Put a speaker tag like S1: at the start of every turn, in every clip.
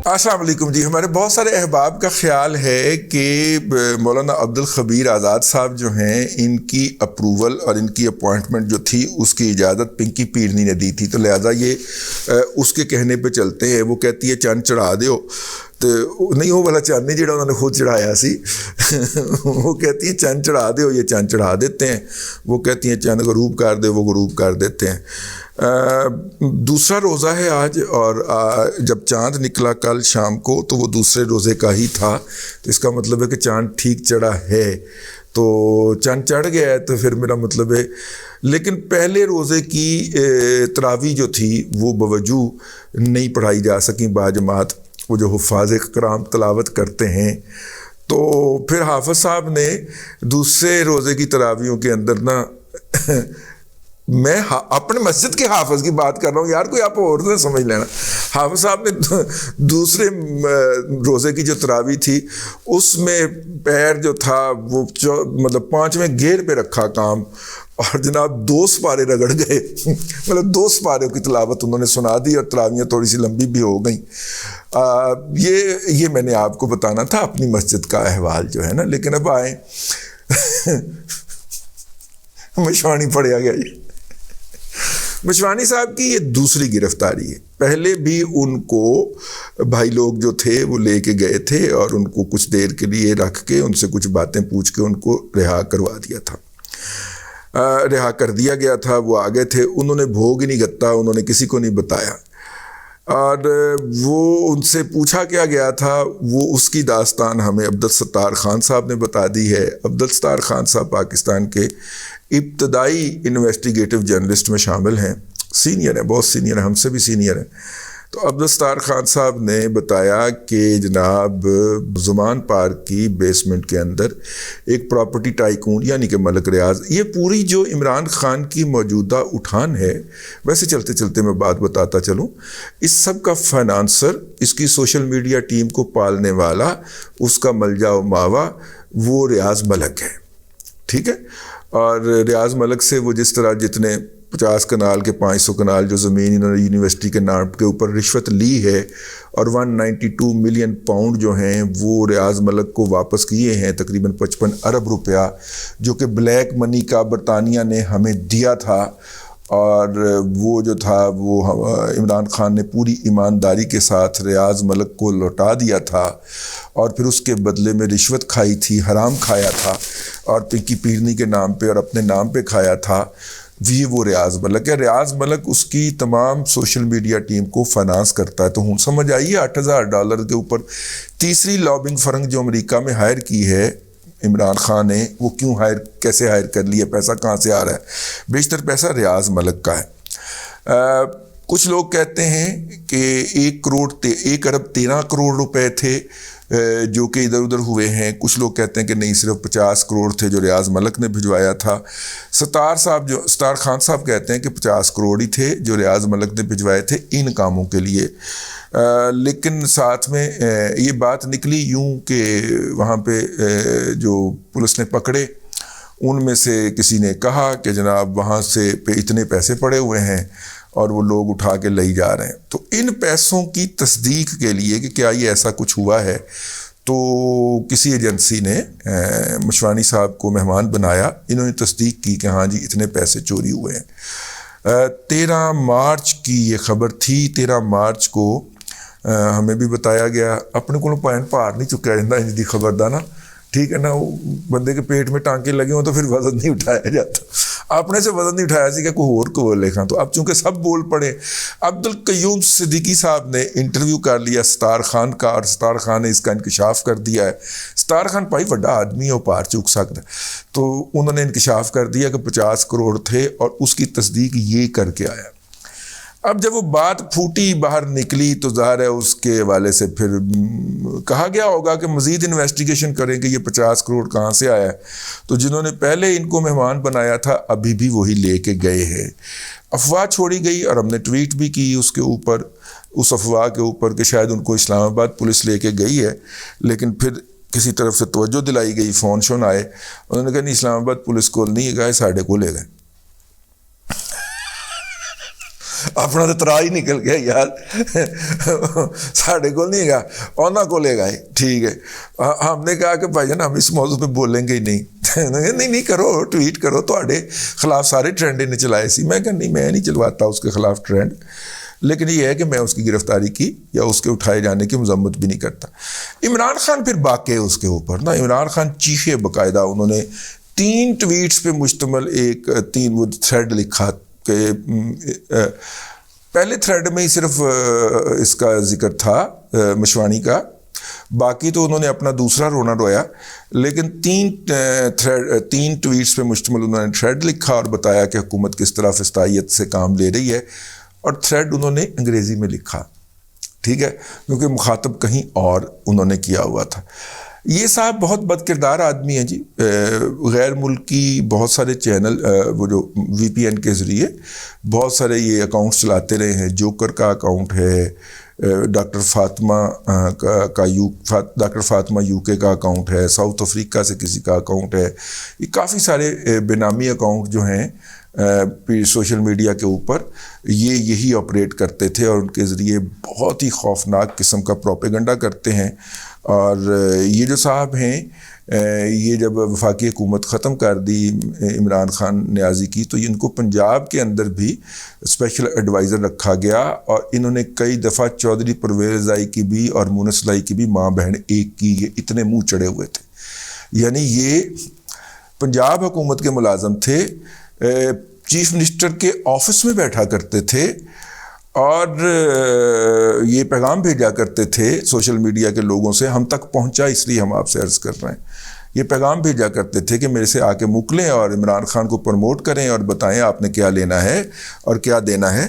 S1: السلام علیکم جی. ہمارے بہت سارے احباب کا خیال ہے کہ مولانا عبدالخبیر آزاد صاحب جو ہیں ان کی اپروول اور ان کی اپوائنٹمنٹ جو تھی اس کی اجازت پنکی پیرنی نے دی تھی, تو لہٰذا یہ اس کے کہنے پہ چلتے ہیں. وہ کہتی ہے چند چڑھا دیو, تو نہیں وہ والا چند نہیں جڑا انہوں نے خود چڑھایا سی وہ کہتی ہیں چند چڑھا دو, یہ چند چڑھا دیتے ہیں. وہ کہتی ہیں چند غروب کر دے, وہ غروب کر دیتے ہیں. دوسرا روزہ ہے آج, اور جب چاند نکلا کل شام کو تو وہ دوسرے روزے کا ہی تھا, تو اس کا مطلب ہے کہ چاند ٹھیک چڑھا ہے. تو چاند چڑھ گیا ہے تو پھر میرا مطلب ہے, لیکن پہلے روزے کی تراویح جو تھی وہ بوجہ نہیں پڑھائی جا سکیں باجماعت. وہ جو حفاظ کرام تلاوت کرتے ہیں, تو پھر حافظ صاحب نے دوسرے روزے کی تراویحوں کے اندر نا میں اپنے مسجد کے حافظ کی بات کر رہا ہوں یار, کوئی آپ اور نہ سمجھ لینا. حافظ صاحب نے دوسرے روزے کی جو تراویح تھی اس میں پیر جو تھا وہ مطلب 5ویں گیئر پہ رکھا کام, اور جناب 2 سپارے رگڑ گئے مطلب 2 سپاروں کی تلاوت انہوں نے سنا دی, اور تراویحیں تھوڑی سی لمبی بھی ہو گئیں. یہ میں نے آپ کو بتانا تھا اپنی مسجد کا احوال جو ہے نا. لیکن اب آئیں مشوانی پڑیا گیا جی. مشوانی صاحب کی یہ دوسری گرفتاری ہے. پہلے بھی ان کو بھائی لوگ جو تھے وہ لے کے گئے تھے اور ان کو کچھ دیر کے لیے رکھ کے ان سے کچھ باتیں پوچھ کے ان کو رہا کروا دیا تھا, رہا کر دیا گیا تھا. وہ آگے تھے, انہوں نے بھوگ ہی نہیں گتا, انہوں نے کسی کو نہیں بتایا, اور وہ ان سے پوچھا کیا گیا تھا وہ اس کی داستان ہمیں عبدالستار خان صاحب نے بتا دی ہے. عبدالستار خان صاحب پاکستان کے ابتدائی انویسٹیگیٹو جرنلسٹ میں شامل ہیں, سینئر ہیں, بہت سینئر ہیں, ہم سے بھی سینئر ہیں. تو عبدالستار خان صاحب نے بتایا کہ جناب زمان پارک کی بیسمنٹ کے اندر ایک پراپرٹی ٹائکون یعنی کہ ملک ریاض, یہ پوری جو عمران خان کی موجودہ اٹھان ہے, ویسے چلتے چلتے میں بات بتاتا چلوں, اس سب کا فائنانسر, اس کی سوشل میڈیا ٹیم کو پالنے والا, اس کا ملجا و ماوا وہ ریاض ملک ہے. ٹھیک ہے, اور ریاض ملک سے وہ جس طرح جتنے 50 کنال کے 500 کنال جو زمین انہوں نے یونیورسٹی کے نام کے اوپر رشوت لی ہے, اور 192 ملین پاؤنڈ جو ہیں وہ ریاض ملک کو واپس کیے ہیں, تقریباً 55 ارب روپیہ جو کہ بلیک منی کا برطانیہ نے ہمیں دیا تھا, اور وہ جو تھا وہ عمران خان نے پوری ایمانداری کے ساتھ ریاض ملک کو لوٹا دیا تھا, اور پھر اس کے بدلے میں رشوت کھائی تھی, حرام کھایا تھا, اور پنکی پیرنی کے نام پہ اور اپنے نام پہ کھایا تھا. وہ ریاض ملک ہے. ریاض ملک اس کی تمام سوشل میڈیا ٹیم کو فائنانس کرتا ہے. تو ہوں سمجھ آئیے $8,000 کے اوپر تیسری لابنگ فرنگ جو امریکہ میں ہائر کی ہے عمران خان نے, وہ کیوں کیسے ہائر کر لی ہے, پیسہ کہاں سے آ رہا ہے؟ بیشتر پیسہ ریاض ملک کا ہے. کچھ لوگ کہتے ہیں کہ 1 ارب 13 کروڑ روپے تھے جو کہ ادھر ادھر ہوئے ہیں. کچھ لوگ کہتے ہیں کہ نہیں, صرف 50 کروڑ تھے جو ریاض ملک نے بھجوایا تھا. ستار خان صاحب کہتے ہیں کہ 50 کروڑ ہی تھے جو ریاض ملک نے بھجوائے تھے ان کاموں کے لیے. لیکن ساتھ میں یہ بات نکلی یوں کہ وہاں پہ جو پولیس نے پکڑے ان میں سے کسی نے کہا کہ جناب وہاں سے پہ اتنے پیسے پڑے ہوئے ہیں اور وہ لوگ اٹھا کے لے جا رہے ہیں. تو ان پیسوں کی تصدیق کے لیے کہ کیا یہ ایسا کچھ ہوا ہے, تو کسی ایجنسی نے مشوانی صاحب کو مہمان بنایا. انہوں نے تصدیق کی کہ ہاں جی اتنے پیسے چوری ہوئے ہیں. 13 مارچ کی یہ خبر تھی. 13 مارچ کو ہمیں بھی بتایا گیا, اپنے کو پوائنٹ پار نہیں چکا رہتا ان کی خبر دا نا, ٹھیک ہے نا. وہ بندے کے پیٹ میں ٹانکے لگے ہوں تو پھر وزن نہیں اٹھایا جاتا. اپنے سے وزن نہیں اٹھایا سی کہ کوئی اور کو لکھا. تو اب چونکہ سب بول پڑے, عبدالقیوم صدیقی صاحب نے انٹرویو کر لیا ستار خان کا, اور ستار خان نے اس کا انکشاف کر دیا ہے. ستار خان بھائی بڑا آدمی ہے, وہ پار چک سکتا ہے. تو انہوں نے انکشاف کر دیا کہ 50 کروڑ تھے, اور اس کی تصدیق یہ کر کے آیا. اب جب وہ بات پھوٹی باہر نکلی تو ظاہر ہے اس کے حوالے سے پھر کہا گیا ہوگا کہ مزید انویسٹیگیشن کریں کہ یہ 50 کروڑ کہاں سے آیا ہے. تو جنہوں نے پہلے ان کو مہمان بنایا تھا ابھی بھی وہی لے کے گئے ہیں. افواہ چھوڑی گئی اور ہم نے ٹویٹ بھی کی اس کے اوپر, اس افواہ کے اوپر کہ شاید ان کو اسلام آباد پولیس لے کے گئی ہے. لیکن پھر کسی طرف سے توجہ دلائی گئی, فون شون آئے, انہوں نے کہا نہیں اسلام آباد پولیس کو نہیں گئے, ساڑھے کو لے گئے. اپنا تو ترا ہی نکل گیا یار ساڑھے کو نہیں گا اونا کو لے گئے. ٹھیک ہے, ہم نے کہا کہ بھائی جان ہم اس موضوع پہ بولیں گے ہی نہیں. نہیں کرو, ٹویٹ کرو, تھوڑے خلاف سارے ٹرینڈ نے چلائے سی. میں کہا نہیں, میں نہیں چلواتا اس کے خلاف ٹرینڈ, لیکن یہ ہے کہ میں اس کی گرفتاری کی یا اس کے اٹھائے جانے کی مذمت بھی نہیں کرتا. عمران خان پھر باقی اس کے اوپر نا, عمران خان چیخے باقاعدہ, انہوں نے 3 ٹویٹس پہ مشتمل ایک 3 وہ تھریڈ لکھا کہ پہلے تھریڈ میں ہی صرف اس کا ذکر تھا مشوانی کا, باقی تو انہوں نے اپنا دوسرا رونا رویا, لیکن 3 ٹویٹس پہ مشتمل انہوں نے تھریڈ لکھا اور بتایا کہ حکومت کس طرح فسطائیت سے کام لے رہی ہے, اور تھریڈ انہوں نے انگریزی میں لکھا. ٹھیک ہے, کیونکہ مخاطب کہیں اور انہوں نے کیا ہوا تھا. یہ صاحب بہت بد کردار آدمی ہیں جی. غیر ملکی بہت سارے چینل, وہ جو وی پی این کے ذریعے بہت سارے یہ اکاؤنٹس چلاتے رہے ہیں. جوکر کا اکاؤنٹ ہے, doctor Fatima doctor Fatima you کے کا اکاؤنٹ ہے, ساؤتھ افریقہ سے کسی کا اکاؤنٹ ہے. یہ کافی سارے بے نامی اکاؤنٹ جو ہیں سوشل میڈیا کے اوپر یہی آپریٹ کرتے تھے, اور ان کے ذریعے بہت ہی خوفناک قسم کا پروپیگنڈا کرتے ہیں. اور یہ جو صاحب ہیں, یہ جب وفاقی حکومت ختم کر دی عمران خان نیازی کی, تو ان کو پنجاب کے اندر بھی اسپیشل ایڈوائزر رکھا گیا, اور انہوں نے کئی دفعہ چودھری پرویز لائی کی بھی اور مونس لائی کی بھی ماں بہن ایک کی, یہ اتنے منہ چڑھے ہوئے تھے. یعنی یہ پنجاب حکومت کے ملازم تھے, چیف منسٹر کے آفس میں بیٹھا کرتے تھے, اور یہ پیغام بھیجا کرتے تھے سوشل میڈیا کے لوگوں سے. ہم تک پہنچا اس لیے ہم آپ سے عرض کر رہے ہیں. یہ پیغام بھیجا کرتے تھے کہ میرے سے آ کے مکلیں اور عمران خان کو پروموٹ کریں اور بتائیں آپ نے کیا لینا ہے اور کیا دینا ہے.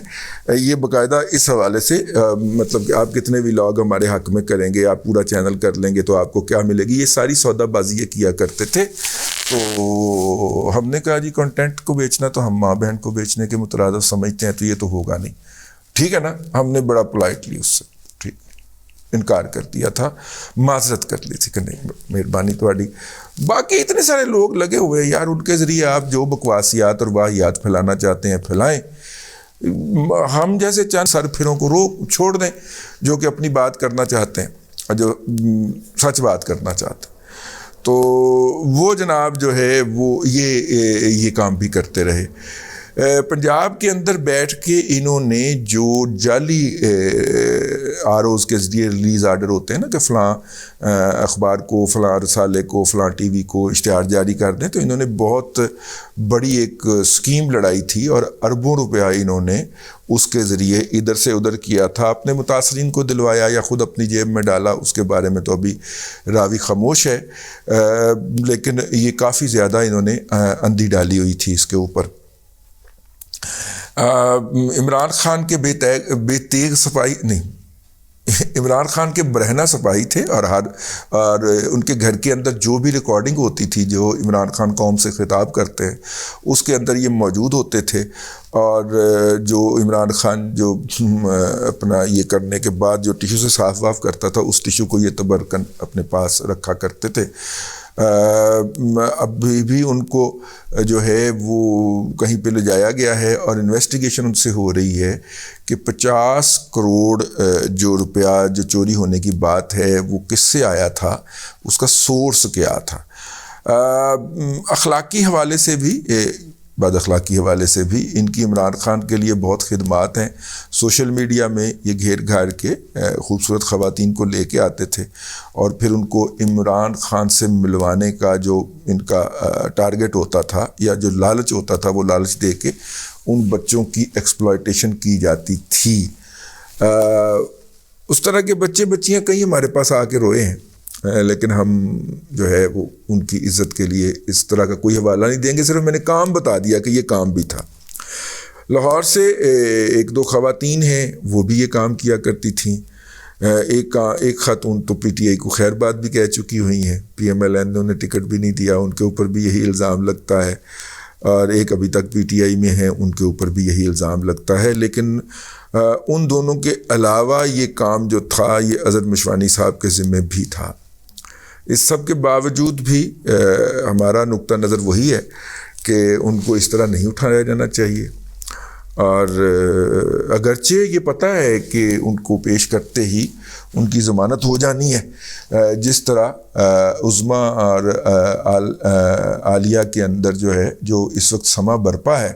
S1: یہ باقاعدہ اس حوالے سے مطلب کہ آپ کتنے ولاگ ہمارے حق میں کریں گے, آپ پورا چینل کر لیں گے تو آپ کو کیا ملے گی, یہ ساری سودا بازی کیا کرتے تھے. تو ہم نے کہا جی کنٹینٹ کو بیچنا تو ہم ماں بہن کو بیچنے کے مترادف سمجھتے ہیں, تو یہ تو ہوگا نہیں. ٹھیک ہے نا, ہم نے بڑا پولائٹلی اس سے ٹھیک انکار کر دیا تھا, معذرت کر لی تھی کہ نہیں مہربانی تھوڑی. باقی اتنے سارے لوگ لگے ہوئے یار, ان کے ذریعے آپ جو بکواسیات اور واہیات پھیلانا چاہتے ہیں پھیلائیں. ہم جیسے چند سر پھروں کو چھوڑ دیں جو کہ اپنی بات کرنا چاہتے ہیں اور جو سچ بات کرنا چاہتے ہیں. تو وہ جناب جو ہے وہ یہ کام بھی کرتے رہے. پنجاب کے اندر بیٹھ کے انہوں نے جو جعلی آر اوز کے ذریعے ریلیز آرڈر ہوتے ہیں نا کہ فلاں اخبار کو, فلاں رسالے کو, فلاں ٹی وی کو اشتہار جاری کر دیں, تو انہوں نے بہت بڑی ایک اسکیم لڑائی تھی اور اربوں روپیہ انہوں نے اس کے ذریعے ادھر سے ادھر کیا تھا. اپنے متاثرین کو دلوایا یا خود اپنی جیب میں ڈالا, اس کے بارے میں تو ابھی راوی خاموش ہے, لیکن یہ کافی زیادہ انہوں نے اندھی ڈالی ہوئی تھی اس کے اوپر. عمران خان کے بے تیغ سپاہی نہیں, عمران خان کے برہنہ سپاہی تھے, اور ان کے گھر کے اندر جو بھی ریکارڈنگ ہوتی تھی جو عمران خان قوم سے خطاب کرتے ہیں اس کے اندر یہ موجود ہوتے تھے. اور جو عمران خان جو اپنا یہ کرنے کے بعد جو ٹیشو سے صاف واف کرتا تھا, اس ٹیشو کو یہ تبرکن اپنے پاس رکھا کرتے تھے. ابھی بھی ان کو جو ہے وہ کہیں پہ لے جایا گیا ہے اور انویسٹیگیشن ان سے ہو رہی ہے کہ 50 کروڑ جو روپیہ جو چوری ہونے کی بات ہے وہ کس سے آیا تھا, اس کا سورس کیا تھا. اخلاقی حوالے سے بھی, بد اخلاقی حوالے سے بھی ان کی عمران خان کے لیے بہت خدمات ہیں. سوشل میڈیا میں یہ گھیر گھار کے خوبصورت خواتین کو لے کے آتے تھے اور پھر ان کو عمران خان سے ملوانے کا جو ان کا ٹارگٹ ہوتا تھا یا جو لالچ ہوتا تھا, وہ لالچ دے کے ان بچوں کی ایکسپلائٹیشن کی جاتی تھی. اس طرح کے بچے بچیاں کئی ہمارے پاس آ کے روئے ہیں, لیکن ہم جو ہے وہ ان کی عزت کے لیے اس طرح کا کوئی حوالہ نہیں دیں گے. صرف میں نے کام بتا دیا کہ یہ کام بھی تھا. لاہور سے 1-2 خواتین ہیں, وہ بھی یہ کام کیا کرتی تھیں. ایک خاتون تو پی ٹی آئی کو خیر بات بھی کہہ چکی ہوئی ہیں, پی ایم ایل این نے انہیں ٹکٹ بھی نہیں دیا, ان کے اوپر بھی یہی الزام لگتا ہے. اور ایک ابھی تک پی ٹی آئی میں ہیں, ان کے اوپر بھی یہی الزام لگتا ہے. لیکن ان دونوں کے علاوہ یہ کام جو تھا یہ اظہر مشوانی صاحب کے ذمہ بھی تھا. اس سب کے باوجود بھی ہمارا نقطہ نظر وہی ہے کہ ان کو اس طرح نہیں اٹھایا جانا چاہیے. اور اگرچہ یہ پتہ ہے کہ ان کو پیش کرتے ہی ان کی ضمانت ہو جانی ہے، جس طرح عظمیٰ اور عالیہ کے اندر جو ہے جو اس وقت سما برپا ہے،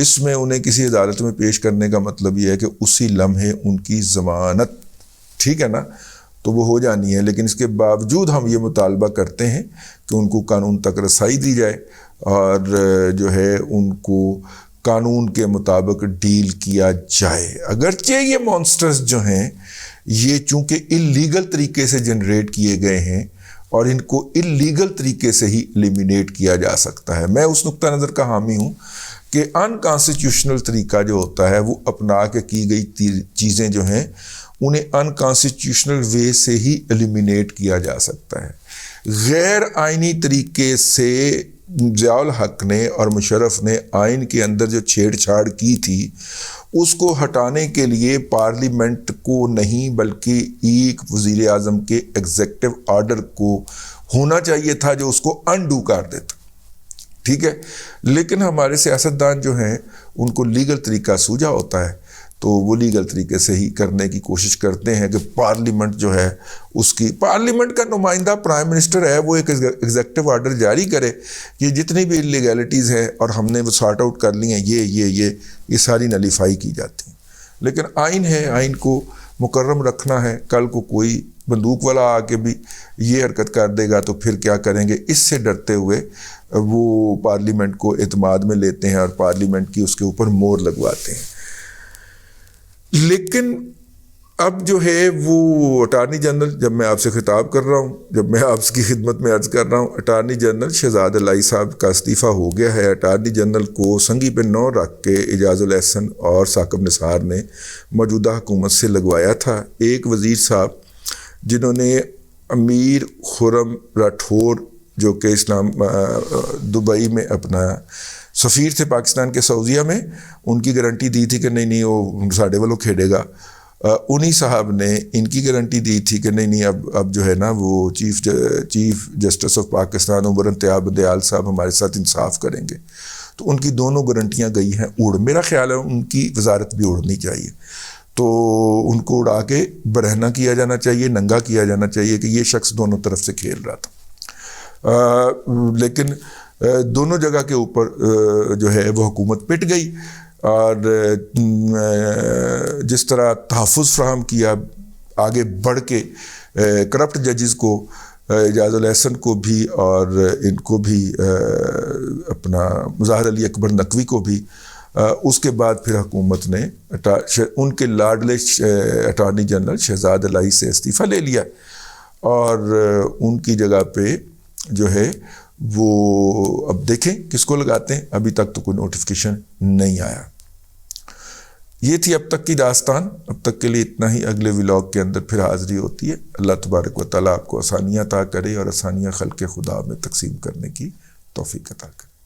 S1: اس میں انہیں کسی عدالت میں پیش کرنے کا مطلب یہ ہے کہ اسی لمحے ان کی ضمانت، ٹھیک ہے نا، تو وہ ہو جانی ہے۔ لیکن اس کے باوجود ہم یہ مطالبہ کرتے ہیں کہ ان کو قانون تک رسائی دی جائے اور جو ہے ان کو قانون کے مطابق ڈیل کیا جائے۔ اگرچہ یہ مانسٹرز جو ہیں یہ چونکہ اللیگل طریقے سے جنریٹ کیے گئے ہیں اور ان کو اللیگل طریقے سے ہی ایلیمینیٹ کیا جا سکتا ہے، میں اس نقطہ نظر کا حامی ہوں کہ انکانسٹیٹیوشنل طریقہ جو ہوتا ہے وہ اپنا کے کی گئی چیزیں جو ہیں انہیں انکانسٹیٹیوشنل وے سے ہی ایلیمینیٹ کیا جا سکتا ہے۔ غیر آئینی طریقے سے ضیاء الحق نے اور مشرف نے آئین کے اندر جو چھیڑ چھاڑ کی تھی اس کو ہٹانے کے لیے پارلیمنٹ کو نہیں بلکہ ایک وزیر اعظم کے ایگزیکٹو آرڈر کو ہونا چاہیے تھا جو اس کو انڈو کر دیتا، ٹھیک ہے۔ لیکن ہمارے سیاستدان جو ہیں ان کو لیگل طریقہ سوجا ہوتا ہے تو وہ لیگل طریقے سے ہی کرنے کی کوشش کرتے ہیں کہ پارلیمنٹ جو ہے اس کی، پارلیمنٹ کا نمائندہ پرائم منسٹر ہے، وہ ایک ایگزیکٹو آرڈر جاری کرے کہ جتنی بھی لیگیلٹیز ہیں اور ہم نے وہ سارٹ آؤٹ کر لی ہیں، یہ ساری نلیفائی کی جاتی ہیں۔ لیکن آئین ہے، آئین کو مکرم رکھنا ہے، کل کو کوئی بندوق والا آ کے بھی یہ حرکت کر دے گا تو پھر کیا کریں گے، اس سے ڈرتے ہوئے وہ پارلیمنٹ کو اعتماد میں لیتے ہیں اور پارلیمنٹ کی اس کے اوپر مور لگواتے ہیں۔ لیکن اب جو ہے وہ اٹارنی جنرل، جب میں آپ سے خطاب کر رہا ہوں، جب میں آپ کی خدمت میں عرض کر رہا ہوں، اٹارنی جنرل شہزاد الہی صاحب کا استعفیٰ ہو گیا ہے۔ اٹارنی جنرل کو سنگی پہ نو رکھ کے اعجاز الاحسن اور ثاقب نثار نے موجودہ حکومت سے لگوایا تھا۔ ایک وزیر صاحب جنہوں نے امیر خرم راٹھور جو کہ دبئی میں اپنا سفیر تھے پاکستان کے سعودیہ میں، ان کی گارنٹی دی تھی کہ نہیں وہ ساڈے والوں کھیڑے گا، انہی صاحب نے ان کی گارنٹی دی تھی کہ نہیں اب جو ہے نا وہ چیف جسٹس آف پاکستان عمر انتہا بندیال صاحب ہمارے ساتھ انصاف کریں گے، تو ان کی دونوں گارنٹیاں گئی ہیں اڑ۔ میرا خیال ہے ان کی وزارت بھی اڑنی چاہیے، تو ان کو اڑا کے برہنہ کیا جانا چاہیے، ننگا کیا جانا چاہیے کہ یہ شخص دونوں طرف سے کھیل رہا تھا۔ لیکن دونوں جگہ کے اوپر جو ہے وہ حکومت پٹ گئی، اور جس طرح تحفظ فراہم کیا آگے بڑھ کے کرپٹ ججز کو، اعجاز الاحسن کو بھی اور ان کو بھی اپنا مظاہر علی اکبر نقوی کو بھی، اس کے بعد پھر حکومت نے ان کے لاڈلے اٹارنی جنرل شہزاد الہی سے استعفیٰ لے لیا اور ان کی جگہ پہ جو ہے وہ اب دیکھیں کس کو لگاتے ہیں، ابھی تک تو کوئی نوٹیفیکیشن نہیں آیا۔ یہ تھی اب تک کی داستان، اب تک کے لیے اتنا ہی، اگلے ولاگ کے اندر پھر حاضری ہوتی ہے۔ اللہ تبارک و تعالیٰ آپ کو آسانیاں عطا کرے اور آسانیاں خلق خدا میں تقسیم کرنے کی توفیق عطا کرے۔